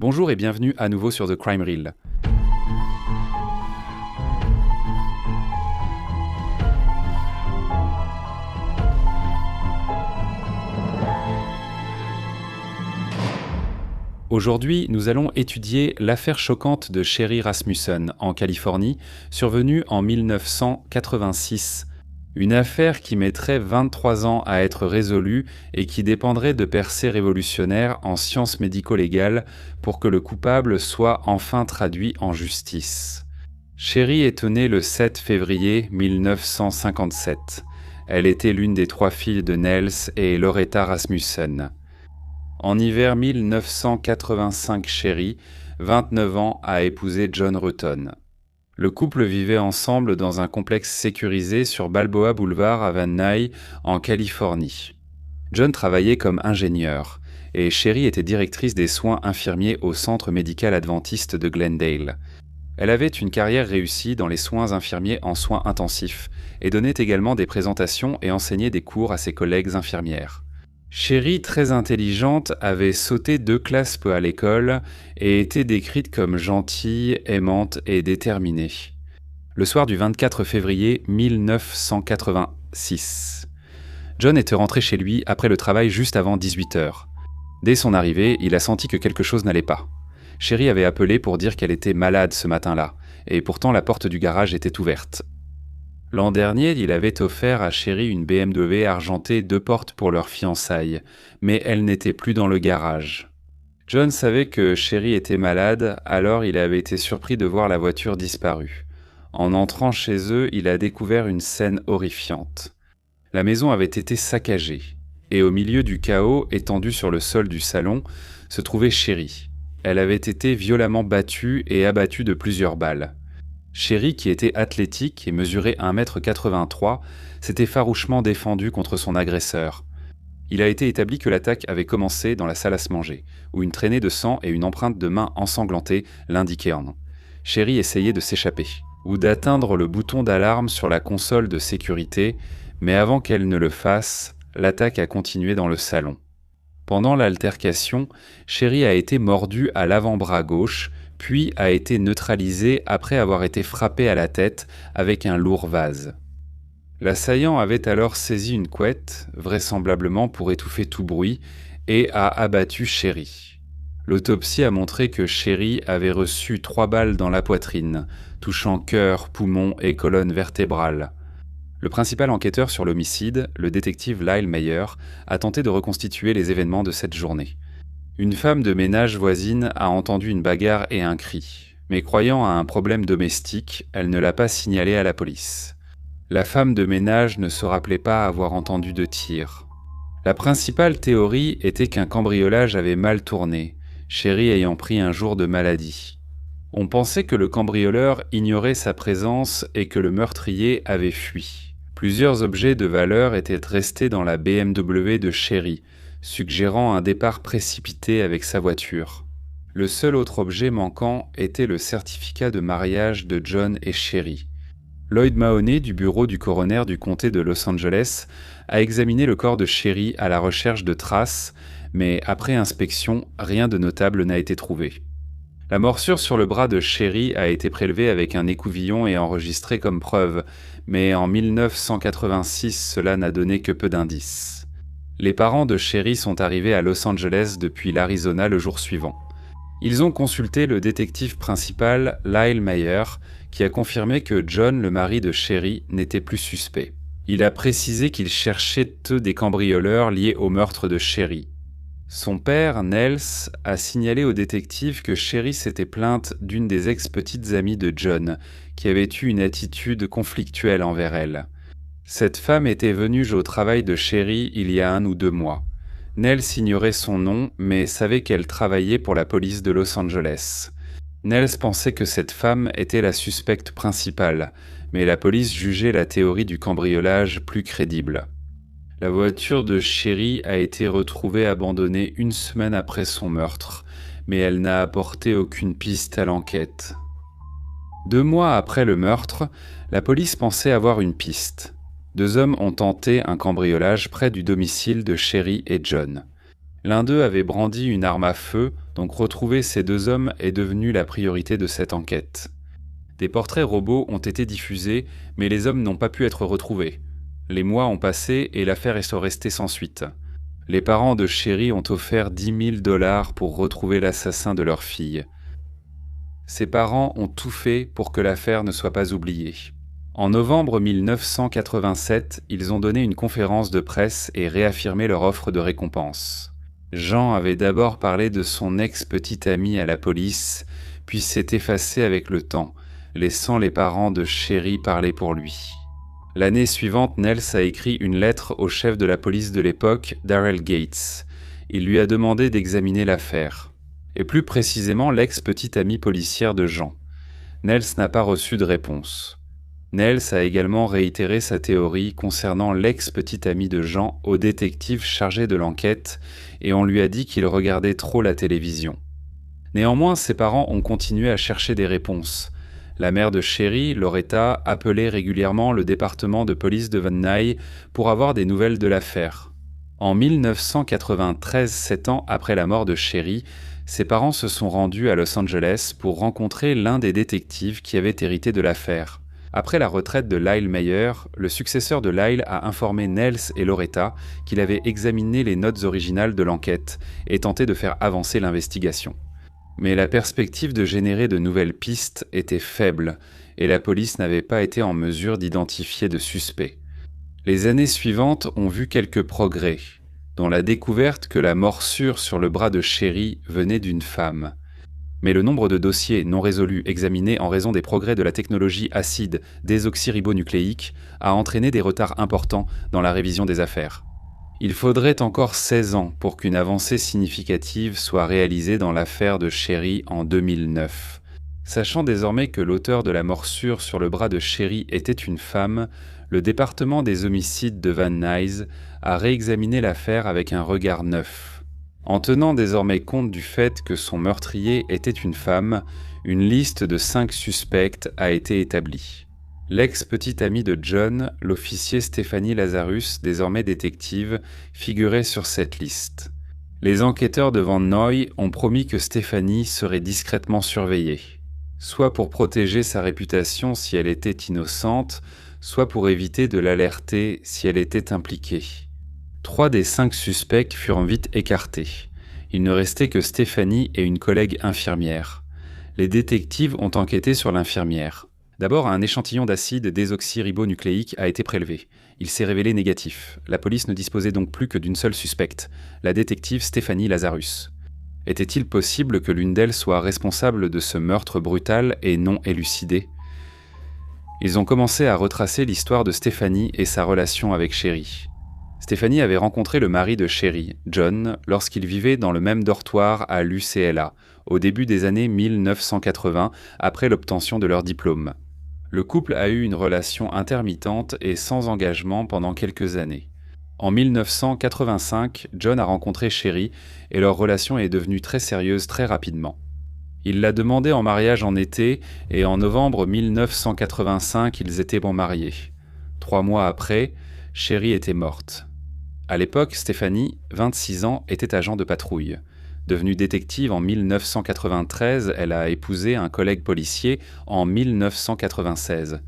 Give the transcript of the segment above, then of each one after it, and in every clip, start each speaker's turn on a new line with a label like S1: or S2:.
S1: Bonjour et bienvenue à nouveau sur The Crime Reel. Aujourd'hui, nous allons étudier l'affaire choquante de Sherry Rasmussen en Californie, survenue en 1986. Une affaire qui mettrait 23 ans à être résolue et qui dépendrait de percées révolutionnaires en sciences médico-légales pour que le coupable soit enfin traduit en justice. Sherry est née le 7 février 1957. Elle était l'une des 3 filles de Nels et Loretta Rasmussen. En hiver 1985, Sherry, 29 ans, a épousé John Rutten. Le couple vivait ensemble dans un complexe sécurisé sur Balboa Boulevard à Van Nuys, en Californie. John travaillait comme ingénieur et Sherry était directrice des soins infirmiers au Centre médical adventiste de Glendale. Elle avait une carrière réussie dans les soins infirmiers en soins intensifs et donnait également des présentations et enseignait des cours à ses collègues infirmières. Sherry, très intelligente, avait sauté 2 classes à l'école et était décrite comme gentille, aimante et déterminée. Le soir du 24 février 1986, John était rentré chez lui après le travail juste avant 18h. Dès son arrivée, il a senti que quelque chose n'allait pas. Sherry avait appelé pour dire qu'elle était malade ce matin-là, et pourtant la porte du garage était ouverte. L'an dernier, il avait offert à Sherry une BMW argentée 2 portes pour leur fiançailles, mais elle n'était plus dans le garage. John savait que Sherry était malade, alors il avait été surpris de voir la voiture disparue. En entrant chez eux, il a découvert une scène horrifiante. La maison avait été saccagée, et au milieu du chaos, étendu sur le sol du salon, se trouvait Sherry. Elle avait été violemment battue et abattue de plusieurs balles. Sherry, qui était athlétique et mesurait 1,83 m, s'était farouchement défendue contre son agresseur. Il a été établi que l'attaque avait commencé dans la salle à se manger, où une traînée de sang et une empreinte de main ensanglantée l'indiquaient en nom. Sherry essayait de s'échapper, ou d'atteindre le bouton d'alarme sur la console de sécurité, mais avant qu'elle ne le fasse, l'attaque a continué dans le salon. Pendant l'altercation, Sherry a été mordue à l'avant-bras gauche, puis a été neutralisé après avoir été frappé à la tête avec un lourd vase. L'assaillant avait alors saisi une couette, vraisemblablement pour étouffer tout bruit, et a abattu Sherry. L'autopsie a montré que Sherry avait reçu 3 balles dans la poitrine, touchant cœur, poumon et colonne vertébrale. Le principal enquêteur sur l'homicide, le détective Lyle Mayer, a tenté de reconstituer les événements de cette journée. Une femme de ménage voisine a entendu une bagarre et un cri, mais croyant à un problème domestique, elle ne l'a pas signalé à la police. La femme de ménage ne se rappelait pas avoir entendu de tir. La principale théorie était qu'un cambriolage avait mal tourné, Sherry ayant pris un jour de maladie. On pensait que le cambrioleur ignorait sa présence et que le meurtrier avait fui. Plusieurs objets de valeur étaient restés dans la BMW de Sherry, suggérant un départ précipité avec sa voiture. Le seul autre objet manquant était le certificat de mariage de John et Sherry. Lloyd Mahoney, du bureau du coroner du comté de Los Angeles, a examiné le corps de Sherry à la recherche de traces, mais après inspection, rien de notable n'a été trouvé. La morsure sur le bras de Sherry a été prélevée avec un écouvillon et enregistrée comme preuve, mais en 1986, cela n'a donné que peu d'indices. Les parents de Sherry sont arrivés à Los Angeles depuis l'Arizona le jour suivant. Ils ont consulté le détective principal Lyle Mayer, qui a confirmé que John, le mari de Sherry, n'était plus suspect. Il a précisé qu'il cherchait des cambrioleurs liés au meurtre de Sherry. Son père, Nels, a signalé au détective que Sherry s'était plainte d'une des ex-petites amies de John, qui avait eu une attitude conflictuelle envers elle. Cette femme était venue au travail de Sherry il y a 1 ou 2 mois. Nels ignorait son nom, mais savait qu'elle travaillait pour la police de Los Angeles. Nels pensait que cette femme était la suspecte principale, mais la police jugeait la théorie du cambriolage plus crédible. La voiture de Sherry a été retrouvée abandonnée 1 semaine après son meurtre, mais elle n'a apporté aucune piste à l'enquête. 2 mois après le meurtre, la police pensait avoir une piste. 2 hommes ont tenté un cambriolage près du domicile de Sherry et John. L'un d'eux avait brandi une arme à feu, donc retrouver ces deux hommes est devenu la priorité de cette enquête. Des portraits robots ont été diffusés, mais les hommes n'ont pas pu être retrouvés. Les mois ont passé et l'affaire est restée sans suite. Les parents de Sherry ont offert 10 000 $ pour retrouver l'assassin de leur fille. Ses parents ont tout fait pour que l'affaire ne soit pas oubliée. En novembre 1987, ils ont donné une conférence de presse et réaffirmé leur offre de récompense. Jean avait d'abord parlé de son ex-petite amie à la police, puis s'est effacé avec le temps, laissant les parents de Sherry parler pour lui. L'année suivante, Nels a écrit une lettre au chef de la police de l'époque, Darrell Gates. Il lui a demandé d'examiner l'affaire, et plus précisément l'ex-petite amie policière de Jean. Nels n'a pas reçu de réponse. Nels a également réitéré sa théorie concernant l'ex-petite amie de Jean au détective chargé de l'enquête et on lui a dit qu'il regardait trop la télévision. Néanmoins, ses parents ont continué à chercher des réponses. La mère de Sherry, Loretta, appelait régulièrement le département de police de Van Nuys pour avoir des nouvelles de l'affaire. En 1993, 7 ans après la mort de Sherry, ses parents se sont rendus à Los Angeles pour rencontrer l'un des détectives qui avait hérité de l'affaire. Après la retraite de Lyle Mayer, le successeur de Lyle a informé Nels et Loretta qu'il avait examiné les notes originales de l'enquête et tenté de faire avancer l'investigation. Mais la perspective de générer de nouvelles pistes était faible et la police n'avait pas été en mesure d'identifier de suspects. Les années suivantes ont vu quelques progrès, dont la découverte que la morsure sur le bras de Sherry venait d'une femme. Mais le nombre de dossiers non résolus examinés en raison des progrès de la technologie acide désoxyribonucléique a entraîné des retards importants dans la révision des affaires. Il faudrait encore 16 ans pour qu'une avancée significative soit réalisée dans l'affaire de Sherry en 2009. Sachant désormais que l'auteur de la morsure sur le bras de Sherry était une femme, le département des homicides de Van Nuys a réexaminé l'affaire avec un regard neuf. En tenant désormais compte du fait que son meurtrier était une femme, une liste de 5 suspects a été établie. L'ex-petite amie de John, l'officier Stephanie Lazarus, désormais détective, figurait sur cette liste. Les enquêteurs de Van Nuys ont promis que Stephanie serait discrètement surveillée, soit pour protéger sa réputation si elle était innocente, soit pour éviter de l'alerter si elle était impliquée. 3 des 5 suspects furent vite écartés. Il ne restait que Stephanie et une collègue infirmière. Les détectives ont enquêté sur l'infirmière. D'abord, un échantillon d'acide désoxyribonucléique a été prélevé. Il s'est révélé négatif. La police ne disposait donc plus que d'une seule suspecte, la détective Stephanie Lazarus. Était-il possible que l'une d'elles soit responsable de ce meurtre brutal et non élucidé ? Ils ont commencé à retracer l'histoire de Stephanie et sa relation avec Sherry. Stephanie avait rencontré le mari de Sherry, John, lorsqu'ils vivaient dans le même dortoir à l'UCLA, au début des années 1980, après l'obtention de leur diplôme. Le couple a eu une relation intermittente et sans engagement pendant quelques années. En 1985, John a rencontré Sherry et leur relation est devenue très sérieuse très rapidement. Il l'a demandé en mariage en été et en novembre 1985, ils étaient bon mariés. 3 mois après, Sherry était morte. À l'époque, Stephanie, 26 ans, était agent de patrouille. Devenue détective en 1993, elle a épousé un collègue policier en 1996.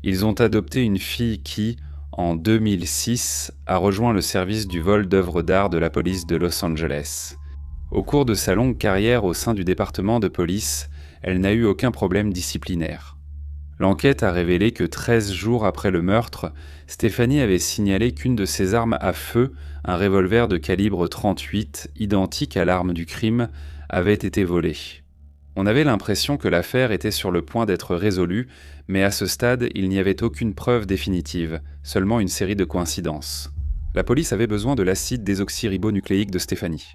S1: Ils ont adopté une fille qui, en 2006, a rejoint le service du vol d'œuvres d'art de la police de Los Angeles. Au cours de sa longue carrière au sein du département de police, elle n'a eu aucun problème disciplinaire. L'enquête a révélé que 13 jours après le meurtre, Stephanie avait signalé qu'une de ses armes à feu, un revolver de calibre 38, identique à l'arme du crime, avait été volée. On avait l'impression que l'affaire était sur le point d'être résolue, mais à ce stade, il n'y avait aucune preuve définitive, seulement une série de coïncidences. La police avait besoin de l'acide désoxyribonucléique de Stephanie.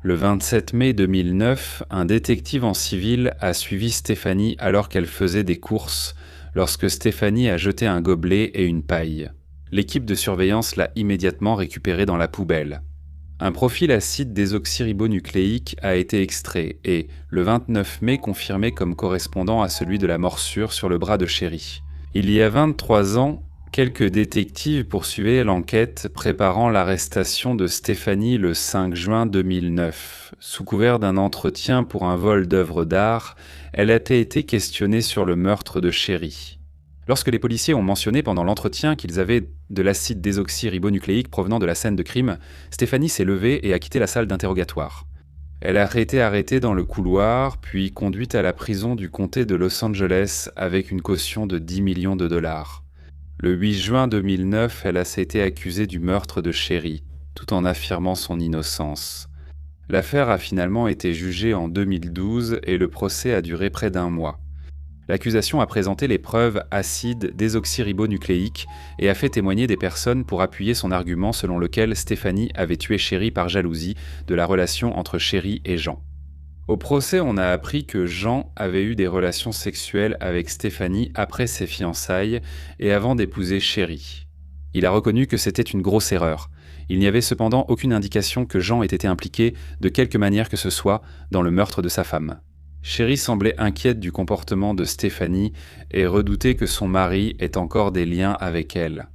S1: Le 27 mai 2009, un détective en civil a suivi Stephanie alors qu'elle faisait des courses, lorsque Stephanie a jeté un gobelet et une paille. L'équipe de surveillance l'a immédiatement récupéré dans la poubelle. Un profil acide désoxyribonucléique a été extrait et, le 29 mai, confirmé comme correspondant à celui de la morsure sur le bras de Sherry. Il y a 23 ans, Quelques détectives poursuivaient l'enquête préparant l'arrestation de Stéphanie le 5 juin 2009. Sous couvert d'un entretien pour un vol d'œuvres d'art, elle a été questionnée sur le meurtre de Chéri. Lorsque les policiers ont mentionné pendant l'entretien qu'ils avaient de l'acide désoxyribonucléique provenant de la scène de crime, Stéphanie s'est levée et a quitté la salle d'interrogatoire. Elle a été arrêtée dans le couloir, puis conduite à la prison du comté de Los Angeles avec une caution de 10 millions de dollars. Le 8 juin 2009, elle a été accusée du meurtre de Chéri, tout en affirmant son innocence. L'affaire a finalement été jugée en 2012 et le procès a duré près d'1 mois. L'accusation a présenté les preuves acide désoxyribonucléique et a fait témoigner des personnes pour appuyer son argument selon lequel Stéphanie avait tué Chéri par jalousie de la relation entre Chéri et Jean. Au procès, on a appris que Jean avait eu des relations sexuelles avec Stéphanie après ses fiançailles et avant d'épouser Chéri. Il a reconnu que c'était une grosse erreur. Il n'y avait cependant aucune indication que Jean ait été impliqué de quelque manière que ce soit dans le meurtre de sa femme. Chéri semblait inquiète du comportement de Stéphanie et redoutait que son mari ait encore des liens avec elle.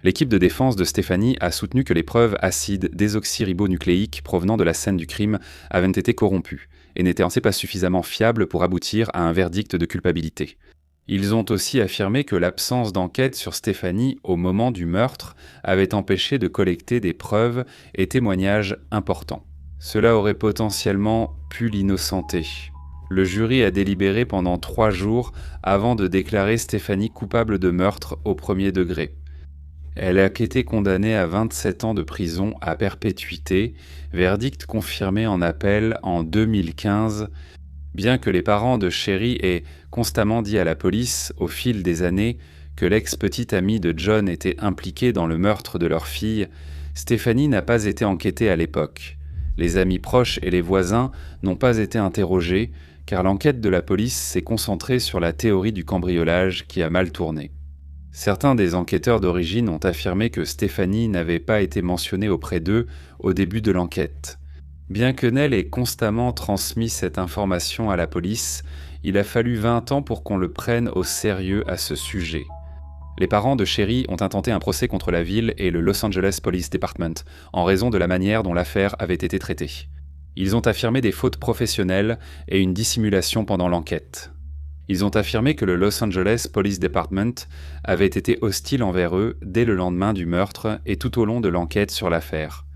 S1: L'équipe de défense de Stéphanie a soutenu que les preuves acide désoxyribonucléique provenant de la scène du crime avaient été corrompues et n'étaient pas suffisamment fiables pour aboutir à un verdict de culpabilité. Ils ont aussi affirmé que l'absence d'enquête sur Stéphanie au moment du meurtre avait empêché de collecter des preuves et témoignages importants. Cela aurait potentiellement pu l'innocenter. Le jury a délibéré pendant 3 jours avant de déclarer Stéphanie coupable de meurtre au premier degré. Elle a été condamnée à 27 ans de prison à perpétuité, verdict confirmé en appel en 2015, bien que les parents de Chéri aient constamment dit à la police, au fil des années, que l'ex-petite amie de John était impliquée dans le meurtre de leur fille. Stéphanie n'a pas été enquêtée à l'époque. Les amis proches et les voisins n'ont pas été interrogés, car l'enquête de la police s'est concentrée sur la théorie du cambriolage qui a mal tourné. Certains des enquêteurs d'origine ont affirmé que Stéphanie n'avait pas été mentionnée auprès d'eux au début de l'enquête. Bien que Nell ait constamment transmis cette information à la police, il a fallu 20 ans pour qu'on le prenne au sérieux à ce sujet. Les parents de Chéri ont intenté un procès contre la ville et le Los Angeles Police Department en raison de la manière dont l'affaire avait été traitée. Ils ont affirmé des fautes professionnelles et une dissimulation pendant l'enquête. Ils ont affirmé que le Los Angeles Police Department avait été hostile envers eux dès le lendemain du meurtre et tout au long de l'enquête sur l'affaire.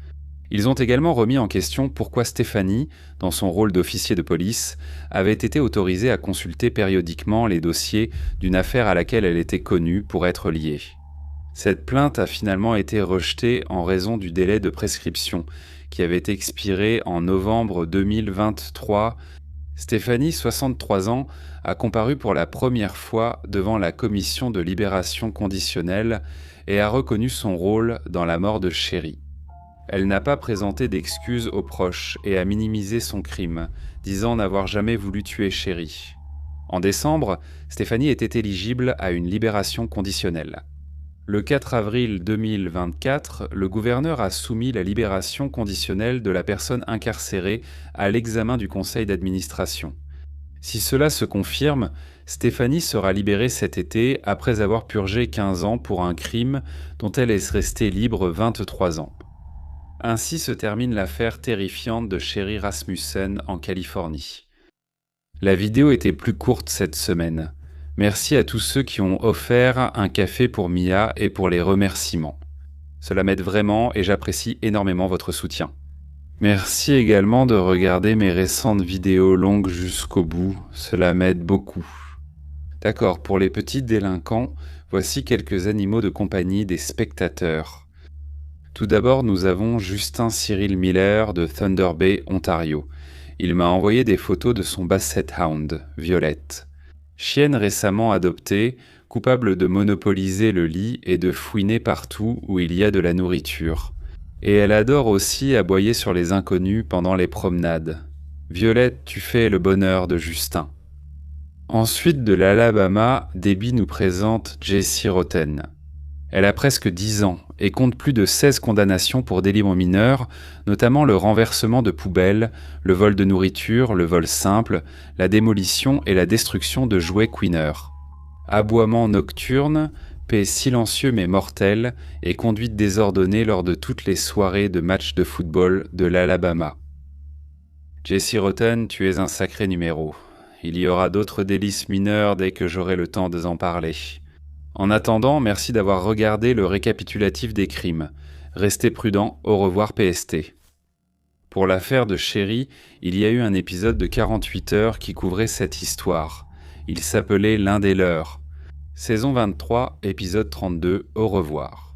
S1: Ils ont également remis en question pourquoi Stéphanie, dans son rôle d'officier de police, avait été autorisée à consulter périodiquement les dossiers d'une affaire à laquelle elle était connue pour être liée. Cette plainte a finalement été rejetée en raison du délai de prescription qui avait expiré en novembre 2023. Stéphanie, 63 ans, a comparu pour la première fois devant la commission de libération conditionnelle et a reconnu son rôle dans la mort de Chéri. Elle n'a pas présenté d'excuses aux proches et a minimisé son crime, disant n'avoir jamais voulu tuer Chéri. En décembre, Stéphanie était éligible à une libération conditionnelle. Le 4 avril 2024, le gouverneur a soumis la libération conditionnelle de la personne incarcérée à l'examen du conseil d'administration. Si cela se confirme, Stéphanie sera libérée cet été après avoir purgé 15 ans pour un crime dont elle est restée libre 23 ans. Ainsi se termine l'affaire terrifiante de Chéri Rasmussen en Californie. La vidéo était plus courte cette semaine. Merci à tous ceux qui ont offert un café pour Mia et pour les remerciements. Cela m'aide vraiment et j'apprécie énormément votre soutien. Merci également de regarder mes récentes vidéos longues jusqu'au bout, cela m'aide beaucoup. D'accord, pour les petits délinquants, voici quelques animaux de compagnie des spectateurs. Tout d'abord, nous avons Justin Cyril Miller de Thunder Bay, Ontario. Il m'a envoyé des photos de son Basset Hound, Violette. Chienne récemment adoptée, coupable de monopoliser le lit et de fouiner partout où il y a de la nourriture. Et elle adore aussi aboyer sur les inconnus pendant les promenades. Violette, tu fais le bonheur de Justin. Ensuite, de l'Alabama, Debbie nous présente Jessie Roten. Elle a presque 10 ans et compte plus de 16 condamnations pour délits mineurs, notamment le renversement de poubelles, le vol de nourriture, le vol simple, la démolition et la destruction de jouets Queener. Aboiement nocturne, Paix silencieux mais mortel et conduite désordonnée lors de toutes les soirées de matchs de football de l'Alabama. Jesse Rotten, tu es un sacré numéro. Il y aura d'autres délices mineures dès que j'aurai le temps d'en parler. En attendant, merci d'avoir regardé le récapitulatif des crimes. Restez prudents, au revoir PST. Pour l'affaire de Sherry, il y a eu un épisode de 48 heures qui couvrait cette histoire. Il s'appelait L'un des leurs. Saison 23, épisode 32, au revoir.